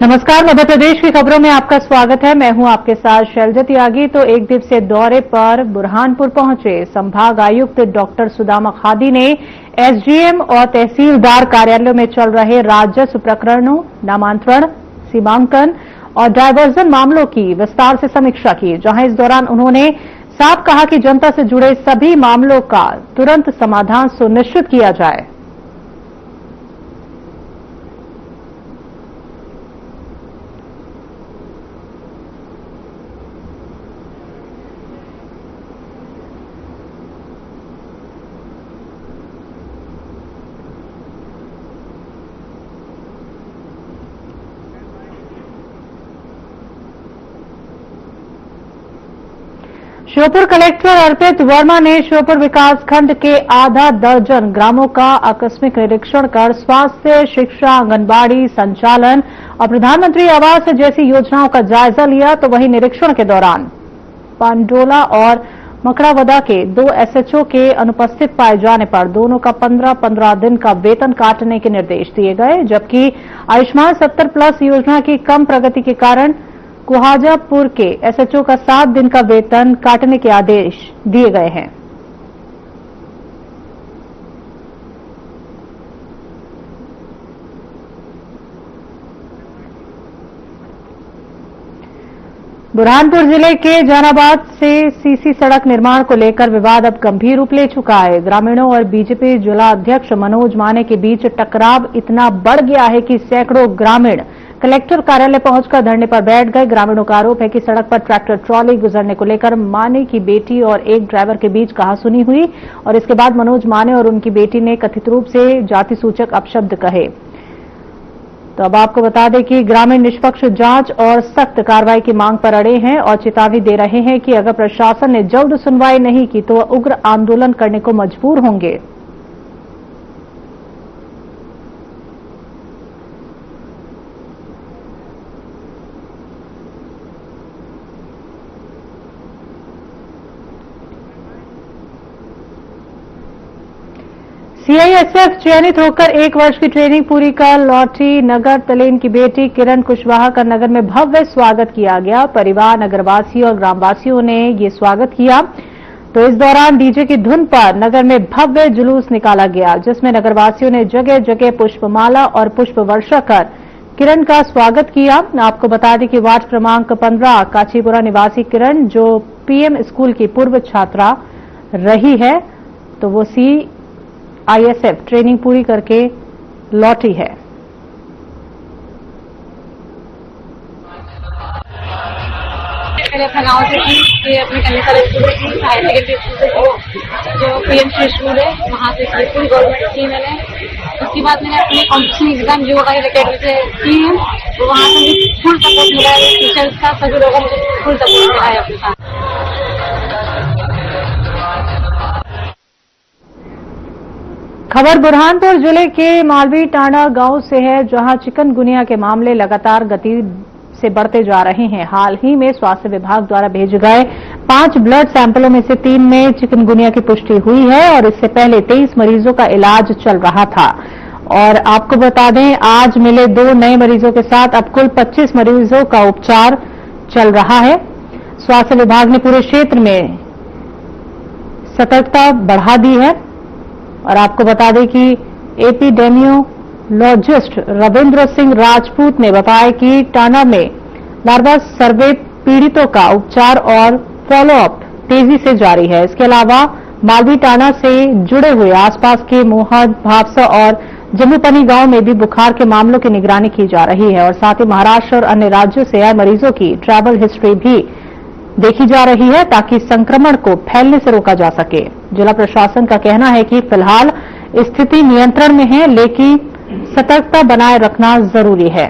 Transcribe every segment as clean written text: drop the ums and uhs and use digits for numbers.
नमस्कार, मध्य प्रदेश की खबरों में आपका स्वागत है। मैं हूं आपके साथ शैलजा त्यागी। तो एक दिवसीय दौरे पर बुरहानपुर पहुंचे संभाग आयुक्त डॉक्टर सुदामा खादी ने एसडीएम और तहसीलदार कार्यालयों में चल रहे राजस्व प्रकरणों, नामांतरण, सीमांकन और डायवर्जन मामलों की विस्तार से समीक्षा की, जहां इस दौरान उन्होंने साफ कहा कि जनता से जुड़े सभी मामलों का तुरंत समाधान सुनिश्चित किया जाए। श्योपुर कलेक्टर अर्पित वर्मा ने श्योपुर विकासखंड के आधा दर्जन ग्रामों का आकस्मिक निरीक्षण कर स्वास्थ्य, शिक्षा, आंगनबाड़ी संचालन और प्रधानमंत्री आवास जैसी योजनाओं का जायजा लिया। तो वहीं निरीक्षण के दौरान पांडोला और मकड़ावदा के 2 एसएचओ के अनुपस्थित पाए जाने पर दोनों का 15-15 दिन का वेतन काटने के निर्देश दिए गए, जबकि आयुष्मान 70+ योजना की कम प्रगति के कारण कुहाजापुर के एसएचओ का 7 दिन का वेतन काटने के आदेश दिए गए हैं। बुरहानपुर जिले के जहानाबाद से सीसी सड़क निर्माण को लेकर विवाद अब गंभीर रूप ले चुका है। ग्रामीणों और बीजेपी जिला अध्यक्ष मनोज माने के बीच टकराव इतना बढ़ गया है कि सैकड़ों ग्रामीण कलेक्टर कार्यालय पहुंचकर धरने पर बैठ गए। ग्रामीणों का आरोप है कि सड़क पर ट्रैक्टर ट्रॉली गुजरने को लेकर माने की बेटी और एक ड्राइवर के बीच कहासुनी हुई और इसके बाद मनोज माने और उनकी बेटी ने कथित रूप से जाति सूचक अपशब्द कहे। तो अब आपको बता दें कि ग्रामीण निष्पक्ष जांच और सख्त कार्रवाई की मांग पर अड़े हैं और चेतावनी दे रहे हैं कि अगर प्रशासन ने जल्द सुनवाई नहीं की तो उग्र आंदोलन करने को मजबूर होंगे। सीआईएसएफ चयनित होकर 1 वर्ष की ट्रेनिंग पूरी कर लौटी नगर तलेन की बेटी किरण कुशवाहा का नगर में भव्य स्वागत किया गया। परिवार, नगरवासी और ग्रामवासियों ने ये स्वागत किया। तो इस दौरान डीजे की धुन पर नगर में भव्य जुलूस निकाला गया, जिसमें नगरवासियों ने जगह जगह पुष्पमाला और पुष्प वर्षा कर किरण का स्वागत किया। आपको बता दें कि वार्ड क्रमांक 15 काचीपुरा निवासी किरण, जो पीएम स्कूल की पूर्व छात्रा रही है, तो वो सीआईएसएफ ट्रेनिंग पूरी करके लौटी है। मेरे गाँव से थी अपने कन्या स्कूल की हायर सेकेंडरी स्कूल से जो पीएम स्कूल है, वहाँ से पूरी गवर्नमेंट की मैंने। उसके बाद मैंने अपनी कॉम्पिटिशन एग्जाम जो का अकेडमी से की है, तो वहाँ से मुझे फुल सपोर्ट मिला है। टीचर्स का सभी लोगों ने मुझे फुल सपोर्ट मिला है अपने साथ। खबर बुरहानपुर जिले के मालवी टांडा गांव से है, जहां चिकनगुनिया के मामले लगातार गति से बढ़ते जा रहे हैं। हाल ही में स्वास्थ्य विभाग द्वारा भेजे गए 5 ब्लड सैंपलों में से 3 में चिकनगुनिया की पुष्टि हुई है और इससे पहले 23 मरीजों का इलाज चल रहा था। और आपको बता दें, आज मिले 2 नए मरीजों के साथ अब कुल 25 मरीजों का उपचार चल रहा है। स्वास्थ्य विभाग ने पूरे क्षेत्र में सतर्कता बढ़ा दी है। और आपको बता दें कि एपिडेमियोलॉजिस्ट रविंद्र सिंह राजपूत ने बताया कि टांडा में लार्वा सर्वे पीड़ितों का उपचार और फॉलोअप तेजी से जारी है। इसके अलावा मालवी टांडा से जुड़े हुए आसपास के मोहद, भावसा और जम्मूपनी गांव में भी बुखार के मामलों की निगरानी की जा रही है और साथ ही महाराष्ट्र और अन्य राज्यों से आए मरीजों की ट्रैवल हिस्ट्री भी देखी जा रही है, ताकि संक्रमण को फैलने से रोका जा सके। जिला प्रशासन का कहना है कि फिलहाल स्थिति नियंत्रण में है, लेकिन सतर्कता बनाए रखना जरूरी है।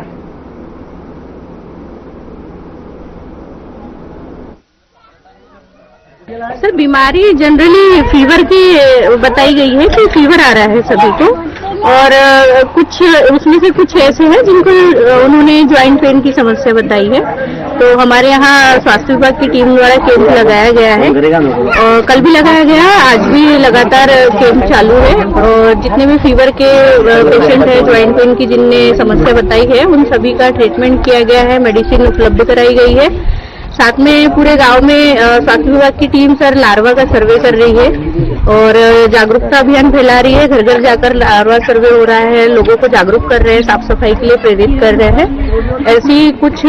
सर, बीमारी जनरली फीवर की बताई गई है कि फीवर आ रहा है सभी को, और कुछ उसमें से कुछ ऐसे हैं जिनको उन्होंने ज्वाइंट पेन की समस्या बताई है। तो हमारे यहाँ स्वास्थ्य विभाग की टीम द्वारा कैंप लगाया गया है और कल भी लगाया गया, आज भी लगातार कैंप चालू है। और जितने भी फीवर के पेशेंट है, ज्वाइंट पेन की जिनने समस्या बताई है, उन सभी का ट्रीटमेंट किया गया है, मेडिसिन उपलब्ध कराई गई है। साथ में पूरे गांव में स्वास्थ्य विभाग की टीम सर लार्वा का सर्वे कर रही है और जागरूकता अभियान फैला रही है। घर घर जाकर लार्वा सर्वे हो रहा है, लोगों को जागरूक कर रहे हैं, साफ सफाई के लिए प्रेरित कर रहे हैं। ऐसी कुछ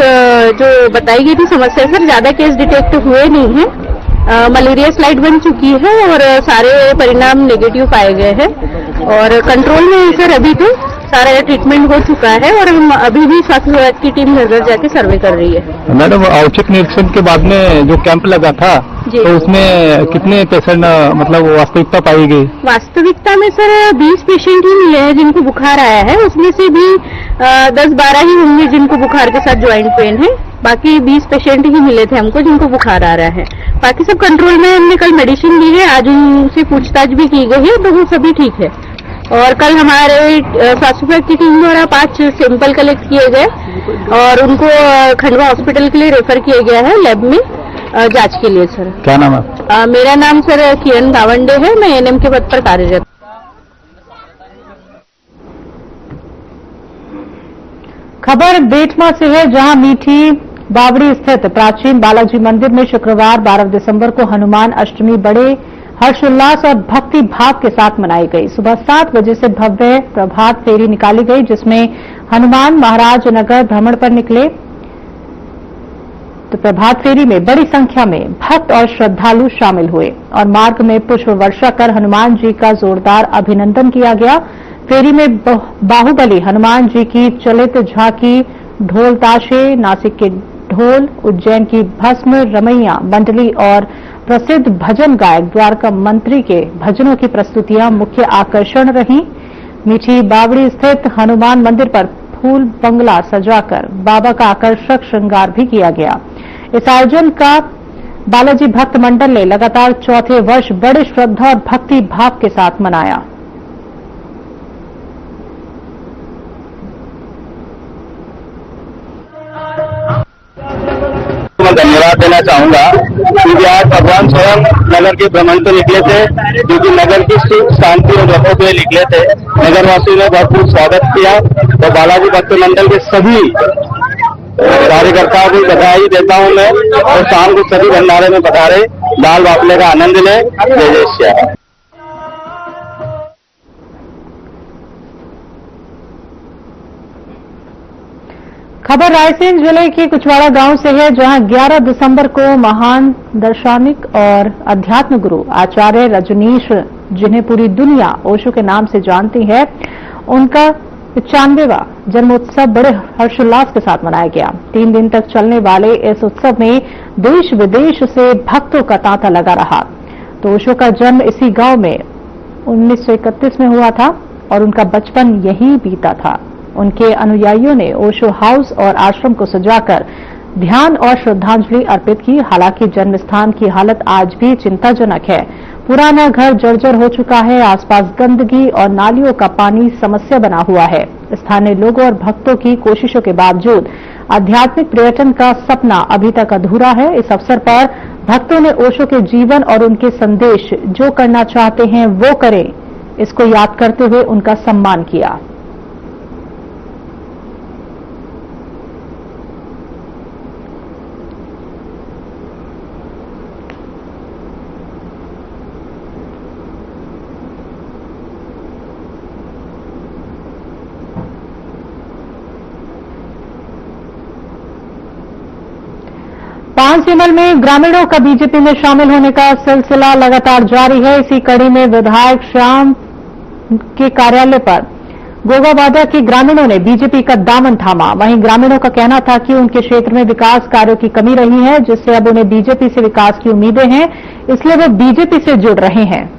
जो बताई गई थी समस्या सर, ज्यादा केस डिटेक्ट हुए नहीं है। मलेरिया स्लाइड बन चुकी है और सारे परिणाम नेगेटिव पाए गए हैं और कंट्रोल में है सर। अभी तो सारा ट्रीटमेंट हो चुका है और हम अभी भी स्वास्थ्य विभाग की टीम घर घर जाके सर्वे कर रही है। मैडम, औचक निरीक्षण के बाद में जो कैंप लगा था तो उसमें कितने पेशेंट मतलब वास्तविकता पाई गई? वास्तविकता में सर 20 पेशेंट ही मिले हैं जिनको बुखार आया है, उसमें से भी 10-12 ही होंगे जिनको बुखार के साथ ज्वाइंट पेन है। बाकी 20 पेशेंट ही मिले थे हमको जिनको बुखार आ रहा है। बाकी सब कंट्रोल में। हमने कल मेडिसिन दी है, आज उनसे पूछताछ भी की गई है तो वो सभी ठीक है। और कल हमारे स्वास्थ्य विभाग की टीम द्वारा 5 सैंपल कलेक्ट किए गए और उनको खंडवा हॉस्पिटल के लिए रेफर किया गया है लैब में जांच के लिए। सर क्या नाम है? मेरा नाम सर किरण गावंडे है, मैं एनएम के पद पर कार्यरत। खबर बेटमा से है, जहां मीठी बावड़ी स्थित प्राचीन बालाजी मंदिर में शुक्रवार 12 दिसंबर को हनुमान अष्टमी बड़े हर्षोल्लास और भक्ति भाव के साथ मनाई गई। सुबह 7 बजे से भव्य प्रभात फेरी निकाली गई, जिसमें हनुमान महाराज नगर भ्रमण पर निकले। तो प्रभात फेरी में बड़ी संख्या में भक्त और श्रद्धालु शामिल हुए और मार्ग में पुष्प वर्षा कर हनुमान जी का जोरदार अभिनंदन किया गया। फेरी में बाहुबली हनुमान जी की चलित झांकी, ढोल ताशे, नासिक के ढोल, उज्जैन की भस्म रमैया मंडली और प्रसिद्ध भजन गायक द्वारका मंत्री के भजनों की प्रस्तुतियां मुख्य आकर्षण रहीं। मीठी बावड़ी स्थित हनुमान मंदिर पर फूल बंगला सजाकर बाबा का आकर्षक श्रृंगार भी किया गया। इस आयोजन का बालाजी भक्त मंडल ने लगातार चौथे वर्ष बड़े श्रद्धा और भक्ति भाव के साथ मनाया। मैं धन्यवाद देना चाहूंगा क्योंकि आज भगवान स्वयं नगर के भ्रमण पे निकले थे, क्योंकि नगर की सुख शांति और रखों पे निकले थे। नगरवासियों ने भरपूर स्वागत किया तो बालाजी भक्त मंडल के सभी कार्यकर्ताओं को बधाई देता हूं मैं। और शाम को सभी भंडारे में पधारे, दाल बाफले का आनंद लें। जय जय श्याम। खबर रायसेन जिले के कुचवाड़ा गांव से है, जहां 11 दिसंबर को महान दार्शनिक और अध्यात्म गुरु आचार्य रजनीश, जिन्हें पूरी दुनिया ओशो के नाम से जानती है, उनका 95वां जन्मोत्सव बड़े हर्षोल्लास के साथ मनाया गया। 3 दिन तक चलने वाले इस उत्सव में देश विदेश से भक्तों का तांता लगा रहा। तो ओशो का जन्म इसी गांव में 1931 में हुआ था और उनका बचपन यहीं बीता था। उनके अनुयायियों ने ओशो हाउस और आश्रम को सजाकर ध्यान और श्रद्धांजलि अर्पित की। हालांकि जन्म स्थान की हालत आज भी चिंताजनक है। पुराना घर जर्जर हो चुका है, आसपास गंदगी और नालियों का पानी समस्या बना हुआ है। स्थानीय लोगों और भक्तों की कोशिशों के बावजूद आध्यात्मिक पर्यटन का सपना अभी तक अधूरा है। इस अवसर पर भक्तों ने ओशो के जीवन और उनके संदेश, जो करना चाहते हैं वो करें, इसको याद करते हुए उनका सम्मान किया। पांचमहल में ग्रामीणों का बीजेपी में शामिल होने का सिलसिला लगातार जारी है। इसी कड़ी में विधायक श्याम के कार्यालय पर गोगाबादा के ग्रामीणों ने बीजेपी का दामन थामा। वहीं ग्रामीणों का कहना था कि उनके क्षेत्र में विकास कार्यों की कमी रही है, जिससे अब उन्हें बीजेपी से विकास की उम्मीदें हैं, इसलिए वे बीजेपी से जुड़ रहे हैं।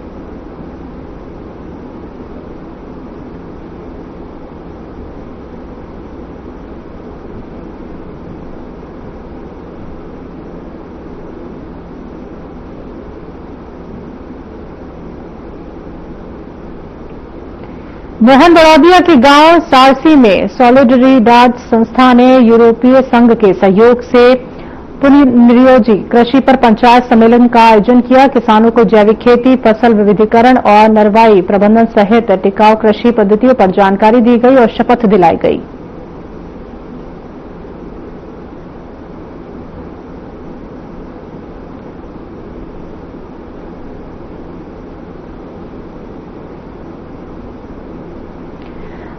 मोहन बड़ौदिया के गांव सारसी में सॉलिडरिडाद संस्था ने यूरोपीय संघ के सहयोग से पुनियोजी कृषि पर पंचायत सम्मेलन का आयोजन किया। किसानों को जैविक खेती, फसल विविधीकरण और नरवाई प्रबंधन सहित टिकाऊ कृषि पद्धतियों पर जानकारी दी गई और शपथ दिलाई गई।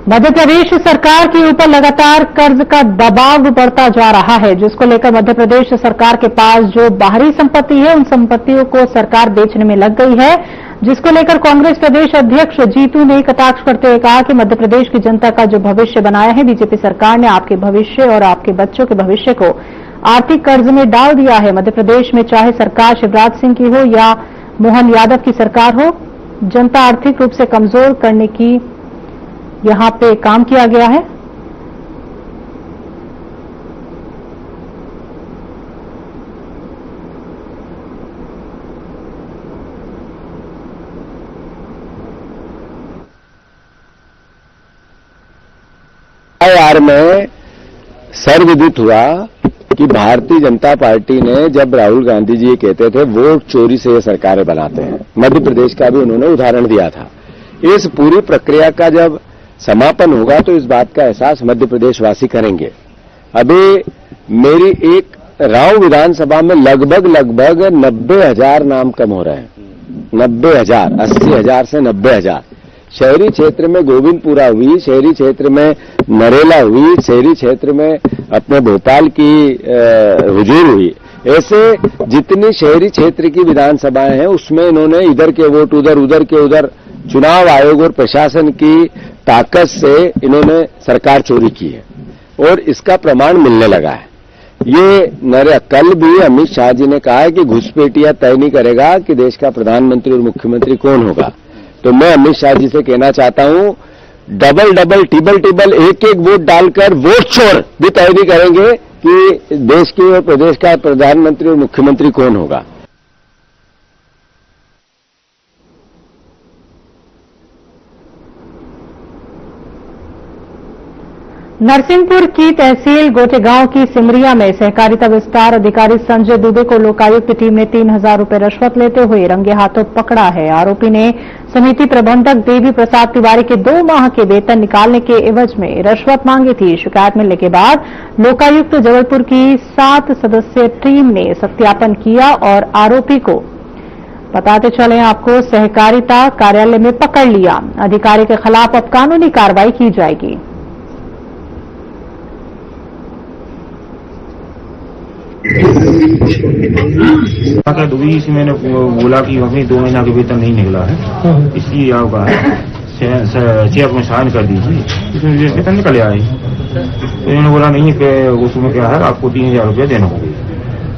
मध्य प्रदेश सरकार के ऊपर लगातार कर्ज का दबाव बढ़ता जा रहा है, जिसको लेकर मध्य प्रदेश सरकार के पास जो बाहरी संपत्ति है उन संपत्तियों को सरकार बेचने में लग गई है, जिसको लेकर कांग्रेस प्रदेश अध्यक्ष जीतू ने कटाक्ष करते हुए कहा कि मध्य प्रदेश की जनता का जो भविष्य बनाया है बीजेपी सरकार ने आपके भविष्य और आपके बच्चों के भविष्य को आर्थिक कर्ज में डाल दिया है। मध्य प्रदेश में चाहे सरकार शिवराज सिंह की हो या मोहन यादव की सरकार हो, जनता आर्थिक रूप से कमजोर करने की यहां पे काम किया गया है। आर में सर्वविदित हुआ कि भारतीय जनता पार्टी ने, जब राहुल गांधी जी कहते थे वोट चोरी से ये सरकारें बनाते हैं, मध्य प्रदेश का भी उन्होंने उदाहरण दिया था। इस पूरी प्रक्रिया का जब समापन होगा तो इस बात का एहसास मध्य प्रदेश वासी करेंगे। अभी मेरी एक राव विधानसभा में लगभग 90,000 नाम कम हो रहे हैं। 90,000, 80,000 से 90,000। शहरी क्षेत्र में गोविंदपुरा हुई, शहरी क्षेत्र में नरेला हुई, शहरी क्षेत्र में अपने भोपाल की हुजूर हुई। ऐसे जितनी शहरी क्षेत्र की विधानसभाएं हैं उसमें इन्होंने इधर के वोट उधर, उधर के उधर, चुनाव आयोग और प्रशासन की ताकत से इन्होंने सरकार चोरी की है और इसका प्रमाण मिलने लगा है। ये कल भी अमित शाह जी ने कहा है कि घुसपैठिया तय नहीं करेगा कि देश का प्रधानमंत्री और मुख्यमंत्री कौन होगा। तो मैं अमित शाह जी से कहना चाहता हूं, डबल टिबल एक वोट डालकर वोट चोर भी तय नहीं करेंगे कि देश के और प्रदेश का प्रधानमंत्री और मुख्यमंत्री कौन होगा। नरसिंहपुर की तहसील गोटेगांव की सिमरिया में सहकारिता विस्तार अधिकारी संजय दुबे को लोकायुक्त टीम ने 3,000 रुपए रिश्वत लेते हुए रंगे हाथों पकड़ा है। आरोपी ने समिति प्रबंधक देवी प्रसाद तिवारी के 2 माह के वेतन निकालने के एवज में रिश्वत मांगी थी। शिकायत मिलने के बाद लोकायुक्त जबलपुर की 7 सदस्यीय टीम ने सत्यापन किया और आरोपी को बताते चले आपको सहकारिता कार्यालय में पकड़ लिया। अधिकारी के खिलाफ अब कानूनी कार्रवाई की जाएगी। दुबई से मैंने बोला कि हमें 2 महीना के वेतन नहीं निकला है, इसलिए आपका है चेक में साइन कर दीजिए, इसमें वेतन निकल आए। तो इन्होंने बोला नहीं कि उसमें क्या है, आपको 3,000 रुपया देना होगा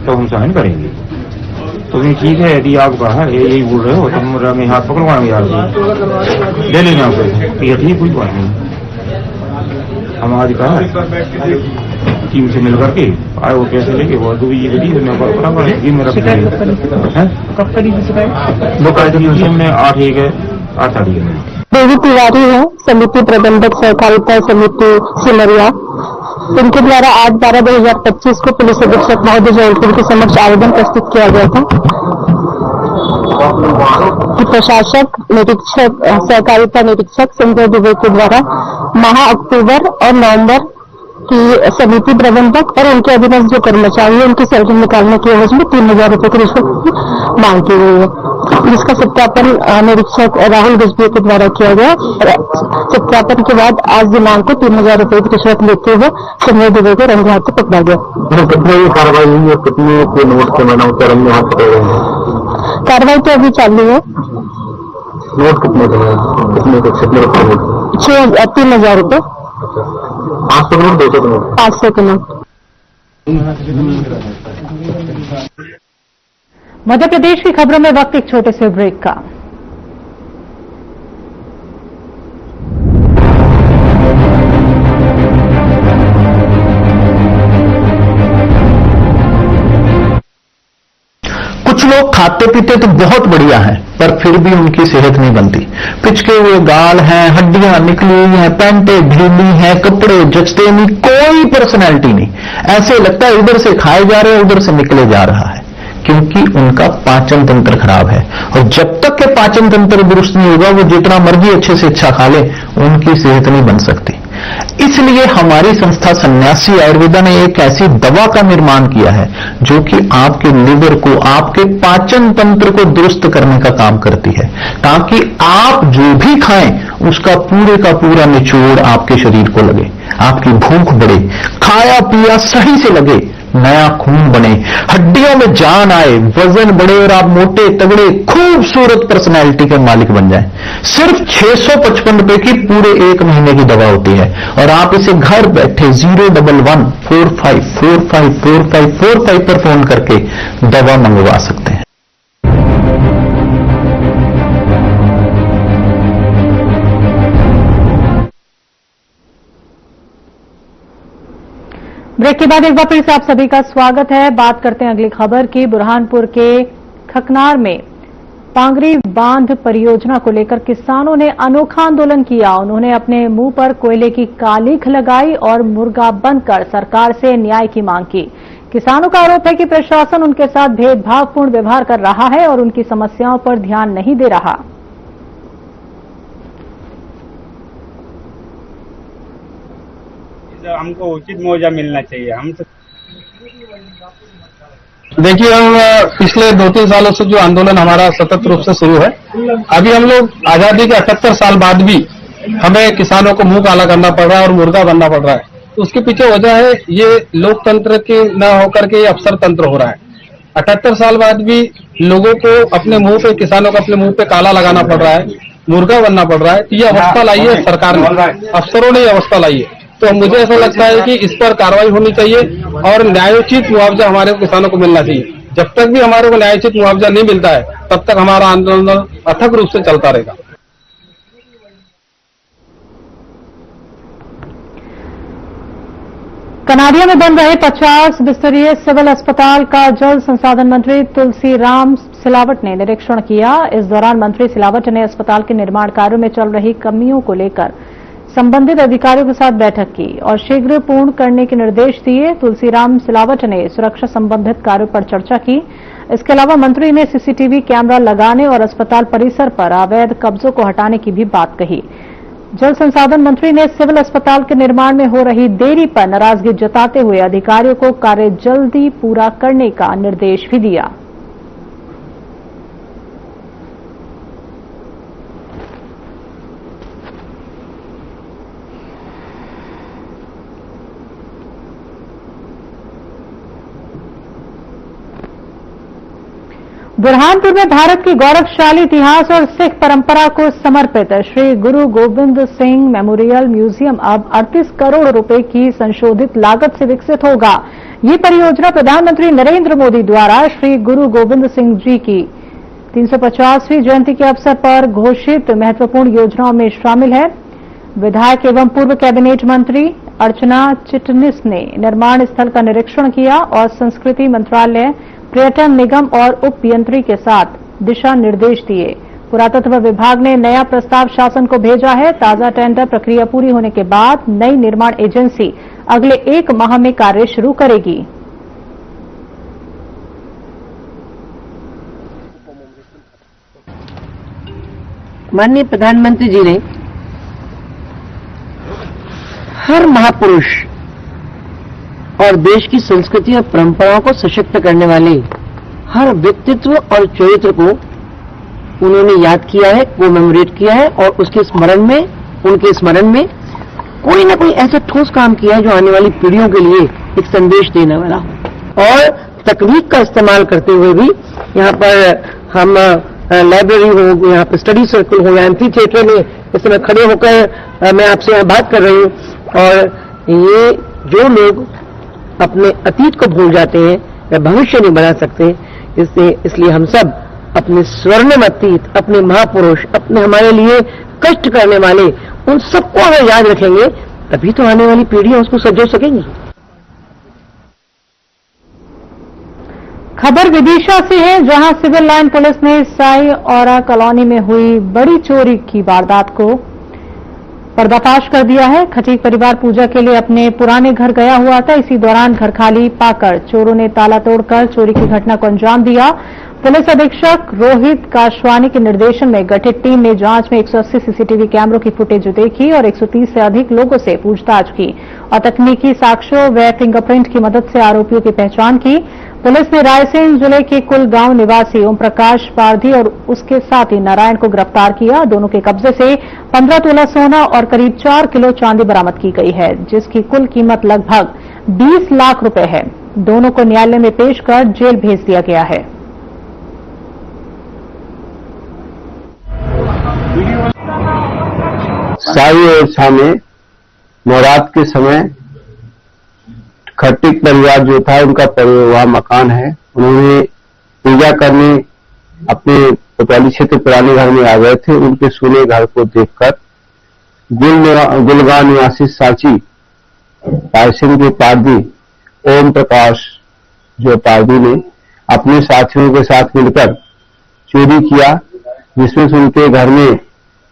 तो हम साइन करेंगे। तो ये ठीक है, यदि आपका है यही बोल रहे हो तो हम हाथ पकड़वाएंगे, यार ले लेना पैसे। ठीक, कोई बात नहीं। हम आज कहा टीम से मिल करके आए, वो पैसे लेके वो दुबई ये मेरा कब करी हमने 8 तारीख में। देवी तिवारी है, समिति प्रबंधक सहकारिता समिति सिमरिया। इनके द्वारा आज 12/2025 को पुलिस अधीक्षक महोदय जबलपुर के समक्ष आवेदन प्रस्तुत किया गया था कि प्रशासक निरीक्षक सहकारिता निरीक्षक संजय दुबे के द्वारा माह अक्टूबर और नवंबर की समिति प्रबंधक और उनके अधीनस्थ जो कर्मचारी है उनकी सैलरी निकालने की एवज में 3,000 रुपए की रिश्वत की मांग की गई है, जिसका सत्यापन निरीक्षक राहुल गजबिया के द्वारा किया गया। सत्यापन के बाद आज दिनांक को 3,000 रुपए की रिश्वत लेते हुए संजय दुबे को रंगे हाथ पकड़ा गया। कितनी कार्रवाई हुई है, कितने के नोट के मैंने रंगे हाथ पकड़े गए? कार्रवाई तो अभी चालू है। नोट कितने के 3,000 रुपए, 500 नोट, 200 नोट, 500 के नोट। मध्य प्रदेश की खबरों में वक्त एक छोटे से ब्रेक का। कुछ लोग खाते पीते तो बहुत बढ़िया हैं, पर फिर भी उनकी सेहत नहीं बनती। पिचके हुए गाल हैं, हड्डियां निकली हुई हैं, पैंटें ढीली हैं, कपड़े जचते नहीं, कोई पर्सनैलिटी नहीं। ऐसे लगता है इधर से खाए जा रहे हैं, उधर से निकले जा रहा है, क्योंकि उनका पाचन तंत्र खराब है। और जब तक के पाचन तंत्र दुरुस्त नहीं होगा, वो जितना मर्जी अच्छे से अच्छा खा ले, उनकी सेहत नहीं बन सकती। इसलिए हमारी संस्था सन्यासी आयुर्वेदा ने एक ऐसी दवा का निर्माण किया है जो कि आपके लिवर को, आपके पाचन तंत्र को दुरुस्त करने का काम करती है, ताकि आप जो भी खाएं उसका पूरे का पूरा निचोड़ आपके शरीर को लगे, आपकी भूख बढ़े, खाया पिया सही से लगे, नया खून बने, हड्डियों में जान आए, वजन बढ़े और आप मोटे तगड़े खूबसूरत पर्सनैलिटी के मालिक बन जाएं। सिर्फ 655 रुपए की पूरे 1 महीने की दवा होती है और आप इसे घर बैठे 01145454545 पर फोन करके दवा मंगवा सकते हैं। ब्रेक के बाद एक बार फिर से आप सभी का स्वागत है। बात करते हैं अगली खबर की। बुरहानपुर के खकनार में पांगरी बांध परियोजना को लेकर किसानों ने अनोखा आंदोलन किया। उन्होंने अपने मुंह पर कोयले की कालीख लगाई और मुर्गा बंद कर सरकार से न्याय की मांग की। किसानों का आरोप है कि प्रशासन उनके साथ भेदभावपूर्ण व्यवहार कर रहा है और उनकी समस्याओं पर ध्यान नहीं दे रहा। हमको उचित मुआवजा मिलना चाहिए। हम तो देखिए, हम पिछले 2-3 सालों से जो आंदोलन हमारा सतत रूप से शुरू है, अभी हम लोग आजादी के 78 साल बाद भी हमें किसानों को मुंह काला करना पड़ रहा है और मुर्गा बनना पड़ रहा है। तो उसके पीछे वजह है ये लोकतंत्र के न होकर के ये अफसर तंत्र हो रहा है। 78 साल बाद भी लोगों को अपने मुंह पे, किसानों को अपने मुंह पे काला लगाना पड़ रहा है, मुर्गा बनना पड़ रहा है। तो ये अवस्था लाई है सरकार ने, अफसरों ने ये अवस्था लाई है। तो मुझे ऐसा लगता है कि इस पर कार्रवाई होनी चाहिए और न्यायोचित मुआवजा हमारे किसानों को मिलना चाहिए। जब तक भी हमारे को न्यायोचित मुआवजा नहीं मिलता है, तब तक हमारा आंदोलन अथक रूप से चलता रहेगा। कनाडिया में बन रहे 50 बिस्तरीय सिविल अस्पताल का जल संसाधन मंत्री तुलसीराम सिलावट ने निरीक्षण किया। इस दौरान मंत्री सिलावट ने अस्पताल के निर्माण कार्यों में चल रही कमियों को लेकर संबंधित अधिकारियों के साथ बैठक की और शीघ्र पूर्ण करने के निर्देश दिए। तुलसीराम सिलावट ने सुरक्षा संबंधित कार्यों पर चर्चा की। इसके अलावा मंत्री ने सीसीटीवी कैमरा लगाने और अस्पताल परिसर पर अवैध कब्जों को हटाने की भी बात कही। जल संसाधन मंत्री ने सिविल अस्पताल के निर्माण में हो रही देरी पर नाराजगी जताते हुए अधिकारियों को कार्य जल्दी पूरा करने का निर्देश भी दिया। बुरहानपुर में भारत की गौरवशाली इतिहास और सिख परंपरा को समर्पित श्री गुरु गोविंद सिंह मेमोरियल म्यूजियम अब 38 करोड़ रुपए की संशोधित लागत से विकसित होगा। ये परियोजना प्रधानमंत्री नरेंद्र मोदी द्वारा श्री गुरु गोविंद सिंह जी की 350वीं जयंती के अवसर पर घोषित महत्वपूर्ण योजनाओं में शामिल है। विधायक एवं पूर्व कैबिनेट मंत्री अर्चना चिटनिस ने निर्माण स्थल का निरीक्षण किया और संस्कृति मंत्रालय, पर्यटन निगम और उप यंत्री के साथ दिशा निर्देश दिए। पुरातत्व विभाग ने नया प्रस्ताव शासन को भेजा है। ताजा टेंडर प्रक्रिया पूरी होने के बाद नई निर्माण एजेंसी अगले 1 माह में कार्य शुरू करेगी। माननीय प्रधानमंत्री जी ने हर महापुरुष और देश की संस्कृति और परंपराओं को सशक्त करने वाले हर व्यक्तित्व और चरित्र को उन्होंने याद किया है, कोमेमोरेट किया है और उसके स्मरण में, उनके स्मरण में कोई ना कोई ऐसा ठोस काम किया है जो आने वाली पीढ़ियों के लिए एक संदेश देने वाला हो। और तकनीक का इस्तेमाल करते हुए भी यहाँ पर हम लाइब्रेरी हो, यहाँ पर स्टडी सर्कल हो, एम्फी थिएटर में इस समय खड़े होकर मैं आपसे यहाँ बात कर रही हूँ। और ये जो लोग अपने अतीत को भूल जाते हैं या भविष्य नहीं बना सकते, इसलिए हम सब अपने स्वर्णिम अतीत, अपने महापुरुष, अपने हमारे लिए कष्ट करने वाले उन सबको अगर याद रखेंगे तभी तो आने वाली पीढ़ियां उसको सजो सकेंगी। खबर विदिशा से है, जहां सिविल लाइन पुलिस ने साई औरा कॉलोनी में हुई बड़ी चोरी की वारदात को पर्दाफाश कर दिया है। खटीक परिवार पूजा के लिए अपने पुराने घर गया हुआ था। इसी दौरान घर खाली पाकर चोरों ने ताला तोड़कर चोरी की घटना को अंजाम दिया। पुलिस अधीक्षक रोहित काशवानी के निर्देशन में गठित टीम ने जांच में 180 सीसीटीवी कैमरों की फुटेज देखी और 130 से अधिक लोगों से पूछताछ की और तकनीकी साक्ष्यों व फिंगरप्रिंट की मदद से आरोपियों की पहचान की। पुलिस ने रायसेन जिले के कुलगांव निवासी ओम प्रकाश पारधी और उसके साथी नारायण को गिरफ्तार किया। दोनों के कब्जे से 15 तोला सोना और करीब 4 किलो चांदी बरामद की गई है, जिसकी कुल कीमत लगभग 20 लाख रुपए है। दोनों को न्यायालय में पेश कर जेल भेज दिया गया है। साई ओरछा में नवरात्र के समय खट्टिक परिवार जो था, उनका वहाँ मकान है, उन्होंने पूजा करने अपने कोतवाली क्षेत्र पुराने घर में आ गए थे। उनके सोने घर को देखकर गुलगांव निवासी साची रायसेन के पारधी ओम प्रकाश जो पारधी ने अपने साथियों के साथ मिलकर चोरी किया, जिसमें से उनके घर में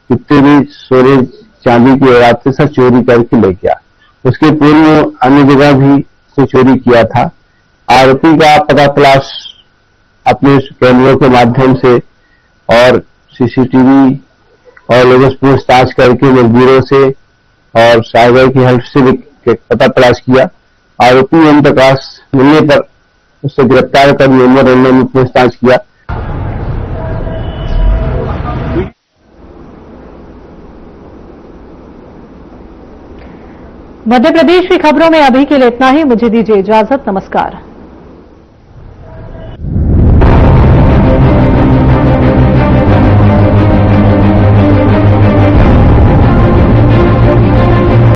जितने भी सोने चांदी की औरत थे सब चोरी करके ले गया। उसके पूर्व अन्य जगह भी से चोरी किया था। आरोपी का पता तलाश अपने कैमरों के माध्यम से और सीसीटीवी और लोगों से पूछताछ करके मजदूरों से और साइबर की हेल्प से भी पता तलाश किया। आरोपी ओम प्रकाश मिलने पर उससे गिरफ्तार कर मेमोरेंडम में पूछताछ किया। मध्य प्रदेश की खबरों में अभी के लिए इतना ही। मुझे दीजिए इजाजत। नमस्कार।